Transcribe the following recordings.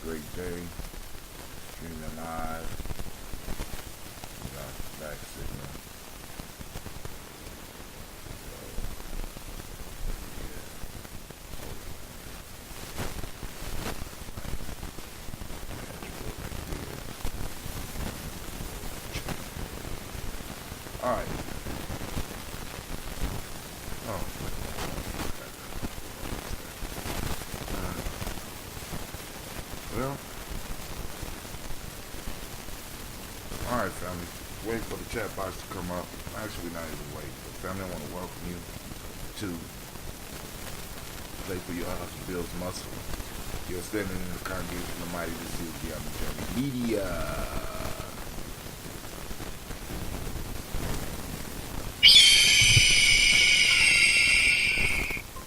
great day. Streaming live. Got back signal. Alright. Well, alright family, wait for the chat box to come up. Actually not even wait, but family, I want to welcome you to Play for Your House Builds Muscle. You're standing in the congregation of the mighty, this is Gye-Nyame Media.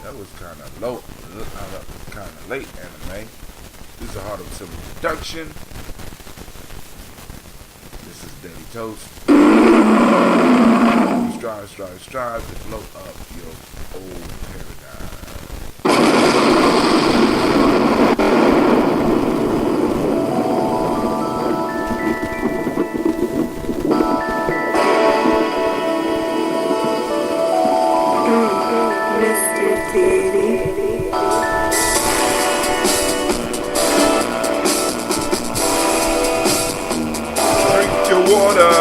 That was kind of low, kind of late anime. This is a Heart of Civil Production. This is Daily Toast. Strive to blow up your old paradigm. Drink your water.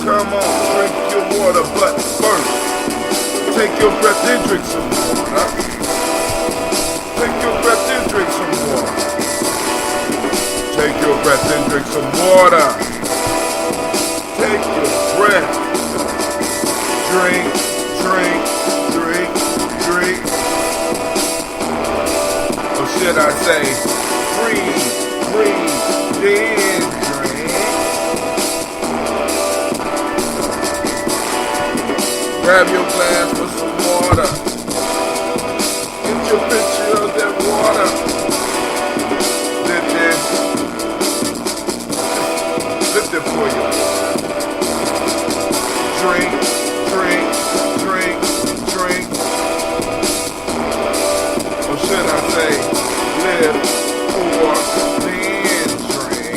Come on, drink your water, but first, take your breath and drink some water. Take your breath and drink some water. Take your breath and drink some water. Take your breath. Drink. Or should I say, breathe, then drink. Grab your glass for some water. Get your picture of that water. Lift it for you. Drink. Or should I say, live for then drink.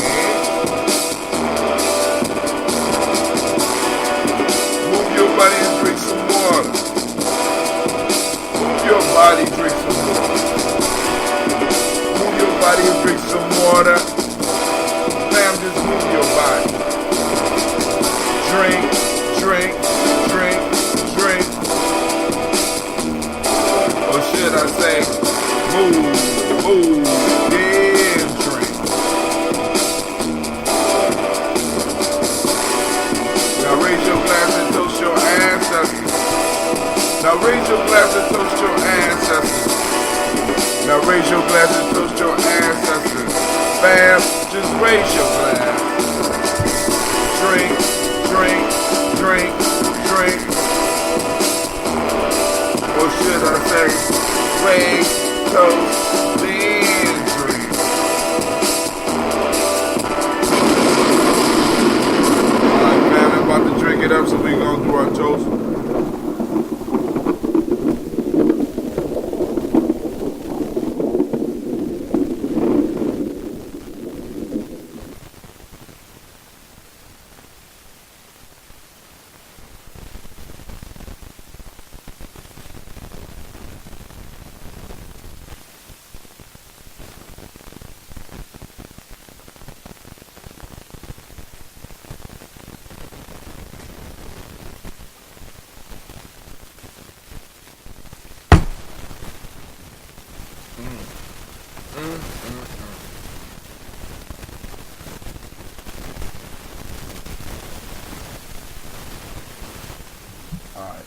Move your body and drink some water. Move your body, drink some water. Move your body and drink some water. Fam, just move your body. Drink. Or should I say, move, then drink. Now raise your glass and toast your ancestors. Now raise your glass and toast your ancestors. Now raise your glass and toast your ancestors. Fam, just raise your glass. Drink. Or should I say, raise, toast, then drink. Alright fam, I'm about to drink it up, so we gonna do our toast. Alright.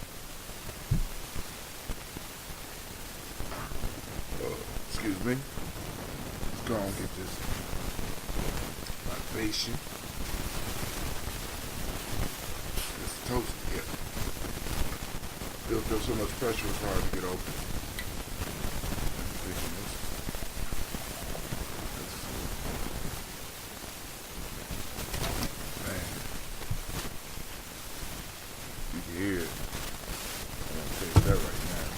Excuse me. Let's go and get this libation. This toast together. Built up so much pressure, it's hard to get open. You can hear it. I'm gonna taste that right now.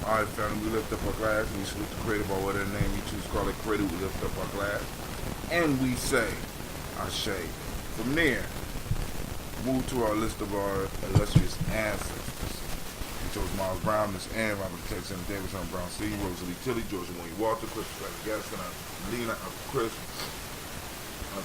Alright, family, we lift up our glass and we salute the creator by whatever name you choose to call it creator. We lift up our glass and we say, Ashe. From there, move to our list of our illustrious ancestors. We chose Miles Brown, Miss Ann, Robert Texan, Davidson Brown C, Rosalie Tilly, George William Walter, Christopher Gaston, Lena, Uncle Chris,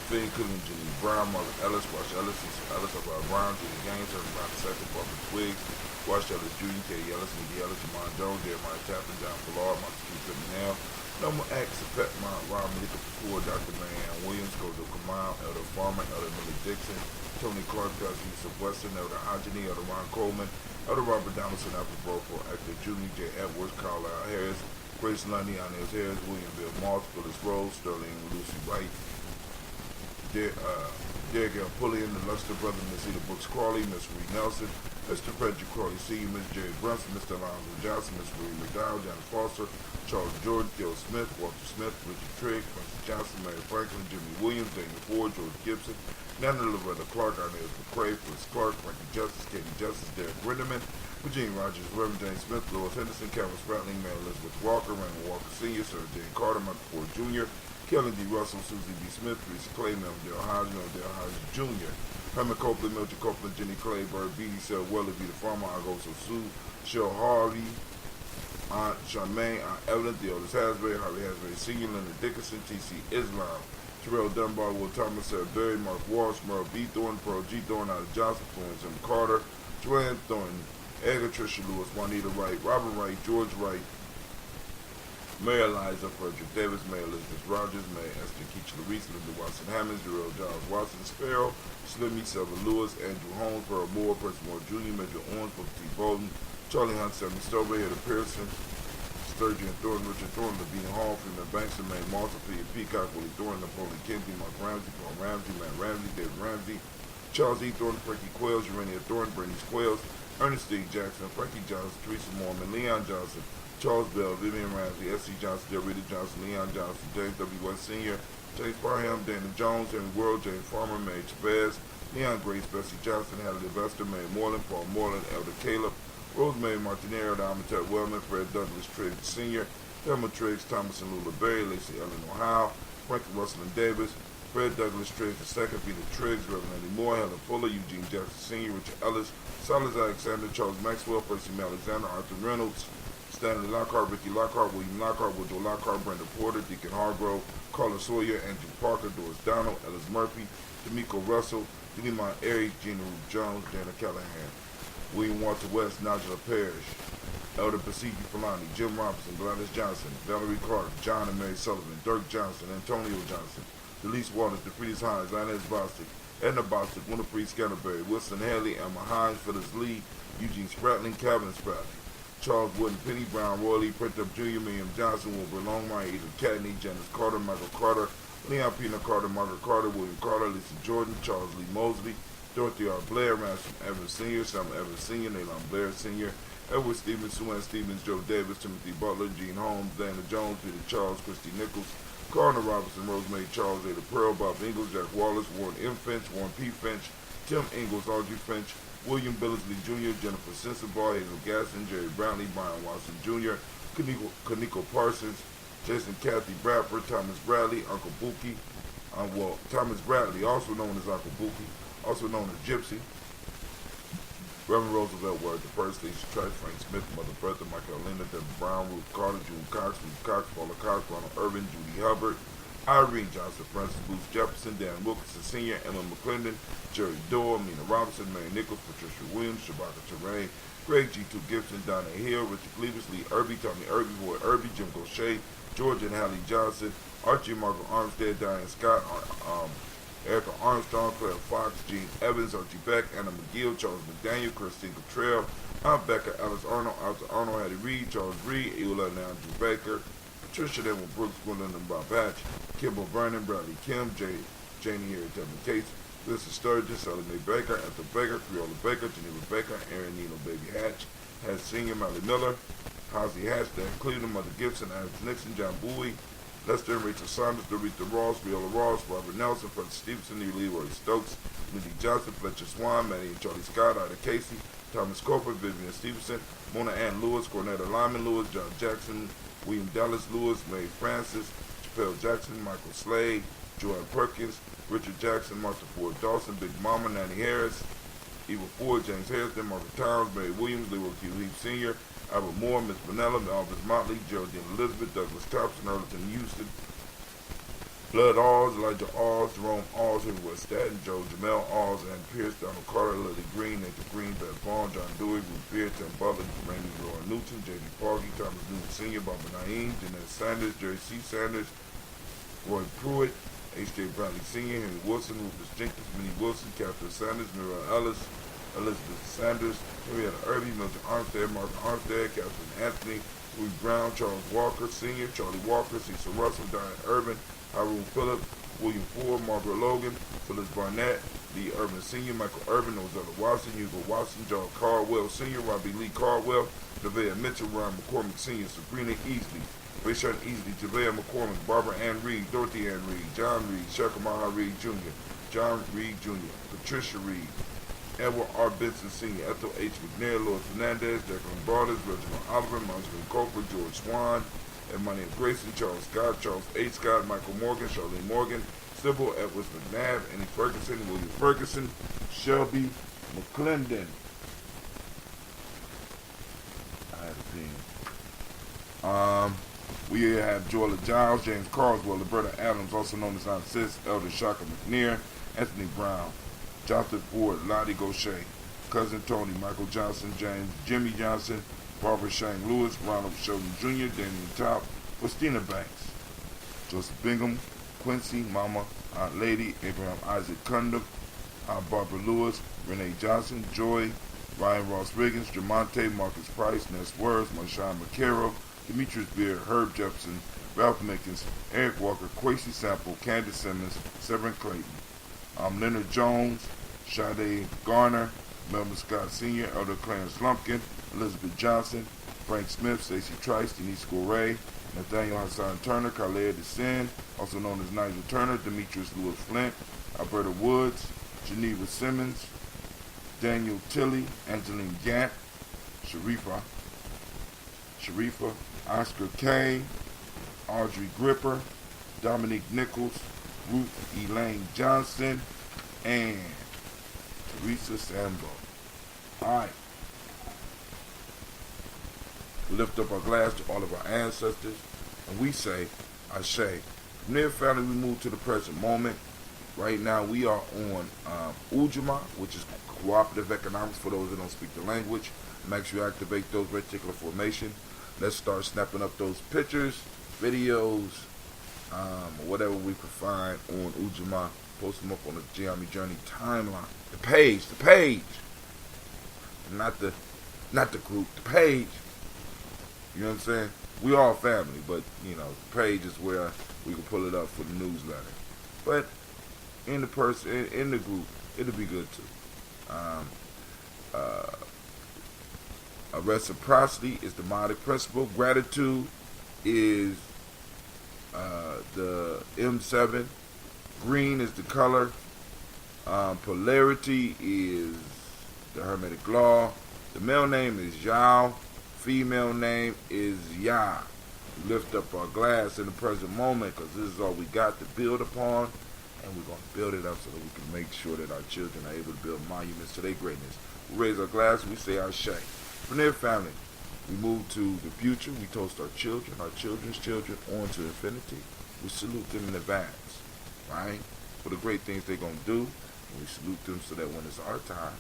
Finn Cooking, Jenny Brown, Margaret Ellis, Wash Ellis, Ellis, Alvaro Brown, Judy Gaines, Herman Brown II, Barbara Twiggs, Wash Ellis, Judy, Katie Ellis, Nikki Ellis, Jamon Jones, Jeremiah Tappan, John Ballard, Montague Pittman, Norma X, Pet Mount, Rob Malika Kapoor, Dr. Marianne Williams, Kojo Kamal, Elder Farmer, Elder Millie Dixon, Tony Clark, Cousin Yusuf Weston, Elder Anjani, Elder Ron Coleman, Elder Robert Donaldson, Apple Brofo, Actor Junior, J. Edwards, Carlisle Harris, Grace Lundy, Inez Harris, William Bill Moss, Phyllis Rose, Sterling, Lucy Wright, Derek L. Pullian, the Luster Brother, Miss Eda Brooks Crawley, Miss Reed Nelson, Mr. Frederick Crawley Sr., Miss Jerry Brunson, Mr. Alonzo Johnson, Miss Marie McDowell, Janet Foster, Charles Jordan, Gil Smith, Walter Smith, Richard Trigg, Francis Johnson, Mary Franklin, Jimmy Williams, Daniel Ford, George Gibson, Nana Loretta Clark, Inez McCrae, Fritz Clark, Frankie Justice, Katie Justice, Derek Rinderman, Virginia Rogers, Reverend James Smith, Louis Henderson, Calvin Spratling, Mary Elizabeth Walker, Raymond Walker Sr., Sir Jane Carter, Michael Ford Jr., Kelly D. Russell, Susie B. Smith, Teresa Clay, Mel Dale Hodge, Jr., Herman Copeland, Mildred Copeland, Jenny Clay, Bird Beatty, Sarah Weller, B. the Farmer, Agoso Sue, Cheryl Harvey, Aunt Charmaine, Aunt Evelyn, Theodis Hasbury, Harvey Hasbury Sr., Leonard Dickinson, T.C. Islam, Terrell Dunbar, Will Thomas, Sarah Berry, Mark Walsh, Merle B. Thornton, Pearl G. Thornton, Ada Johnson, Florence M. Carter, Joanne Thornton, Edgar Tricia Lewis, Juanita Wright, Robert Wright, George Wright, Mary Eliza, Frederick Davis, Mary Elizabeth Rogers, Mary Esther Keach Larice, Linda Watson Hammonds, Darrell Giles Watson Sparrow, Slimmy Selva Lewis, Andrew Holmes, Pearl Moore, Percy Moore Jr., Major Owens, Booker T. Bolden, Charlie Hunt, Sammy Stover, Hedda Pearson, Sturgeon Thornton, Richard Thornton, Levine Hall, Freeman Banks, Maine Malta, Peter Peacock, Willie Thornton, Napoleon Kinsey, Mark Ramsey, Paul Ramsey, Matt Ramsey, David Ramsey, Charles E. Thornton, Frankie Quails, Urania Thornton, Bernice Quails, Ernest D. Jackson, Frankie Johnson, Teresa Mormon, Leon Johnson, Charles Bell, Vivian Ramsey, S.C. Johnson, Delrita Johnson, Leon Johnson, James W. West Sr., James Parham, Dana Jones, Henry World, James Farmer, Mary Chavez, Leon Grace, Bessie Johnson, Hadley Vester, Mary Moreland, Paul Moreland, Elder Caleb, Rosemary Martinero, Amateur Wellman, Fred Douglas Triggs Sr., Thelma Triggs, Thomas and Lula Berry, Lacey Ellen O'Howe, Frankie Russell and Davis, Fred Douglas Triggs II, Peter Triggs, Reverend Eddie Moore, Helen Fuller, Eugene Jackson Sr., Richard Ellis, Silas Alexander, Charles Maxwell, Percy M. Alexander, Arthur Reynolds, Stanley Lockhart, Ricky Lockhart, William Lockhart, Woodrow Lockhart, Brenda Porter, Deacon Hargrove, Carla Sawyer, Andrew Parker, Doris Donald, Ellis Murphy, D'Amico Russell, Denimont Airy, Gina Ruth Jones, Dana Callahan, William Walter West, Nigel Parrish, Elder Pasiki Falani, Jim Robinson, Gladys Johnson, Valerie Clark, John and Mary Sullivan, Dirk Johnson, Antonio Johnson, Delise Waters, DeFritis Hines, Inez Bostic, Edna Bostic, Winifred Scantleberry, Wilson Haley, Emma Hines, Phyllis Lee, Eugene Spratling, Calvin Spratling, Charles Wooden, Penny Brown, Roy Lee, Printup Jr., William Johnson, Wilbur Longmire, Edith Cadney, Janice Carter, Michael Carter, Leon Pina Carter, Margaret Carter, William Carter, Lisa Jordan, Charles Lee Mosley, Dorothy R. Blair, Ransom Evans Sr., Samuel Evans Sr., Nayland Blair Sr., Edward Stevens, Sue Ann Stevens, Joe Davis, Timothy Butler, Gene Holmes, Dana Jones, Peter Charles, Christy Nichols, Cardinal Robinson, Rosemary Charles, Ada Pearl, Bob Ingalls, Jack Wallace, Warren M. Finch, Warren P. Finch, Tim Ingalls, Audrey Finch, William Billingsley Jr., Jennifer Sensabaugh, Hazel Gaston, Jerry Brownlee, Brian Watson Jr., Kaniko Parsons, Jason Kathy Bradford, Thomas Bradley, Uncle Buki, Thomas Bradley, also known as Uncle Buki, also known as Gypsy, Reverend Roosevelt Ward the First, Lisa Trice, Frank Smith, Mother Bertha, Michael Linda, Deborah Brown, Ruth Carter, June Cox, Ruth Cox, Paula Cox, Ronald Irvin, Judy Hubbard, Irene Johnson, Francis Booth Jefferson, Dan Wilkinson Sr., Emma McClendon, Jerry Dorr, Mina Robinson, Mary Nichols, Patricia Williams, Shabaka Terrain, Greg G2 Gibson, Donna Hill, Richard Cleavis, Lee Irby, Tommy Irby, Boyd Irby, Jim Gaucher, George and Hallie Johnson, Archie Margaret Armstead, Diane Scott, Erica Armstrong, Claire Fox, Gene Evans, Archie Beck, Anna McGill, Charles McDaniel, Christine Cottrell, Aunt Becca, Alice Arnold, Arthur Arnold, Hattie Reed, Charles Reed, Eula and Andrew Baker, Patricia Devil Brooks, Gwendolyn and Bob Hatch, Kimball Vernon, Bradley Kim, Janie Harry, Devin Cates, Lisa Sturgis, Sally Mae Baker, Ethel Baker, Creola Baker, Geneva Baker, Aaron Nino Baby Hatch, Hatch Senior, Molly Miller, Hosey Hatch, Dan Cleveland, Mother Gibson, Alex Nixon, John Bowie, Lester and Rachel Saunders, Dorita Ross, Viola Ross, Robert Nelson, Francis Stevenson, Leroy Stokes, Mindy Johnson, Fletcher Swan, Maddie and Charlie Scott, Ida Casey, Thomas Copeland, Vivian Stevenson, Mona Ann Lewis, Cornetta Lyman Lewis, John Jackson, William Dallas Lewis, Mae Francis, Chappelle Jackson, Michael Slade, Joanne Perkins, Richard Jackson, Martha Ford Dawson, Big Mama, Nanny Harris, Eva Ford, James Harrison, Margaret Towns, Mary Williams, Leroy Q. Heath Sr., Albert Moore, Miss Vanilla, Elvis Motley, Geraldine Elizabeth, Douglas Thompson, Earlton Houston, Blood Alls, Elijah Alls, Jerome Alls, Henry West Staten, Joe Jamel Alls, Ann Pierce, Donald Carter, Lily Green, Nathan Green, Beth Vaughn, John Dewey, Ruth Beard, Tim Butler, Randy Roy Newton, J.D. Foggy, Thomas Newton Sr., Barbara Naeem, Jeanette Sanders, Jerry C. Sanders, Roy Pruitt, H.J. Bradley Sr., Henry Wilson, Rufus Jenkins, Minnie Wilson, Catherine Sanders, Mira Ellis, Elizabeth Sanders, Henrietta Irby, Milton Armstead, Mark Armstead, Catherine Anthony, Louis Brown, Charles Walker Sr., Charlie Walker, Cecil Russell, Diane Urban, Haroon Phillip, William Ford, Margaret Logan, Phyllis Barnett, Lee Urban Sr., Michael Urban, Ozella Watson, Hugo Watson, John Caldwell Sr., Robbie Lee Caldwell, Nevaeh Mitchell, Ryan McCormick Sr., Sabrina Easley, Rayshon Easley, Javea McCormick, Barbara Ann Reed, Dorothy Ann Reed, John Reed, Shekamaha Reed Jr., John Reed Jr., Patricia Reed, Edward R. Benson Sr., Ethel H. McNair, Lord Fernandez, Jacqueline Borders, Reginald Oliver, Marjorie Cofer, George Swan, Emmanuel Grayson, Charles Scott, Charles H. Scott, Michael Morgan, Charlene Morgan, Sybil Edwards McNabb, Annie Ferguson, William Ferguson, Shelby McClendon. I had a pen. We have Joella Giles, James Carswell, Roberta Adams, also known as Aunt Sis, Elder Shaka McNair, Anthony Brown, Jonathan Ford, Lottie Gaucher, Cousin Tony, Michael Johnson, James Jimmy Johnson, Barbara Shane Lewis, Ronald Sheldon Jr., Daniel Top, Christina Banks, Joseph Bingham, Quincy, Mama, Aunt Lady, Abraham Isaac Cundum, Aunt Barbara Lewis, Renee Johnson, Joy, Ryan Ross Riggins, Jamonte, Marcus Price, Ness Words, Marshawn McCarroll, Demetrius Beard, Herb Jefferson, Ralph Mickens, Eric Walker, Quasi Sample, Candace Simmons, Severin Clayton, Leonard Jones, Sade Garner, Melvin Scott Sr., Elder Clarence Lumpkin, Elizabeth Johnson, Frank Smith, Stacey Trice, Denise Gorey, Nathaniel Hassan Turner, Khaled Descend, also known as Nigel Turner, Demetrius Lewis Flint, Alberta Woods, Geneva Simmons, Daniel Tilley, Angeline Gant, Sharifa, Oscar Kane, Audrey Gripper, Dominique Nichols, Ruth Elaine Johnson, and Teresa Sambo. Alright. We lift up our glass to all of our ancestors, and we say, Ashe. From there, family, we move to the present moment. Right now, we are on Ujamaa, which is cooperative economics for those that don't speak the language. Make sure you activate those reticular formation. Let's start snapping up those pictures, videos, or whatever we can find on Ujamaa. Post them up on the Gye-Nyame Journey timeline. The page. Not the group, the page. You know what I'm saying? We all family, but, you know, the page is where we can pull it up for the newsletter. But in the group, it'll be good too. A reciprocity is the Modic principle. Gratitude is the M7. Green is the color. Polarity is the Hermetic law. The male name is Yao. Female name is Yah. We lift up our glass in the present moment because this is all we got to build upon, and we're going to build it up so that we can make sure that our children are able to build monuments to their greatness. We raise our glass, we say Ashe. From their family, we move to the future. We toast our children, our children's children, on to infinity. We salute them in advance, right? For the great things they're going to do. And we salute them so that when it's our time,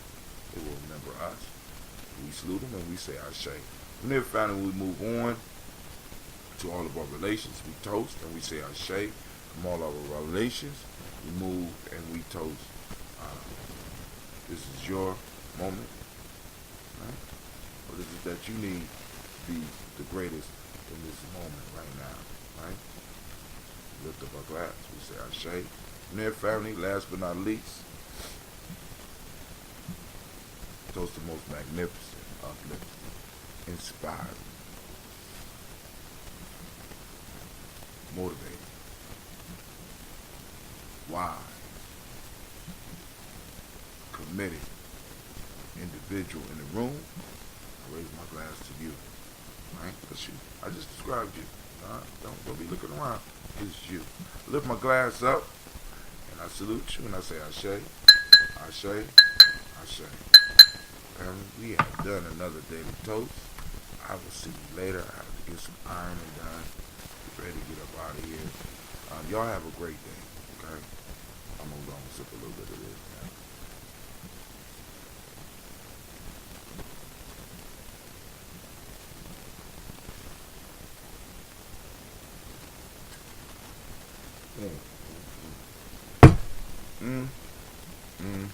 they will remember us. We salute them and we say Ashe. From their family, we move on to all of our relations. We toast and we say Ashe. From all of our relations, we move and we toast. This is your moment, right? What is it that you need to be the greatest in this moment right now, right? Lift up our glass. We say Ashe. From their family, last but not least, toast the most magnificent, uplifting, inspiring, motivating, wise, committed individual individual in the room, I raise my glass to you. Right? That's you. I just described you. Don't be looking around. It's you. I lift my glass up and I salute you and I say, Ashe, Ashe, Ashe. Family, we have done another daily toast. I will see you later. I have to get some ironing done. Get ready to get up out of here. Y'all have a great day. Okay? I'm gonna go and sip a little bit of this now. Mm, mm, mm,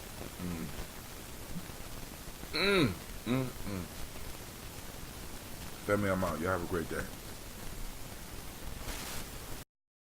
mm, mm, mm. Family, I'm out. Y'all have a great day.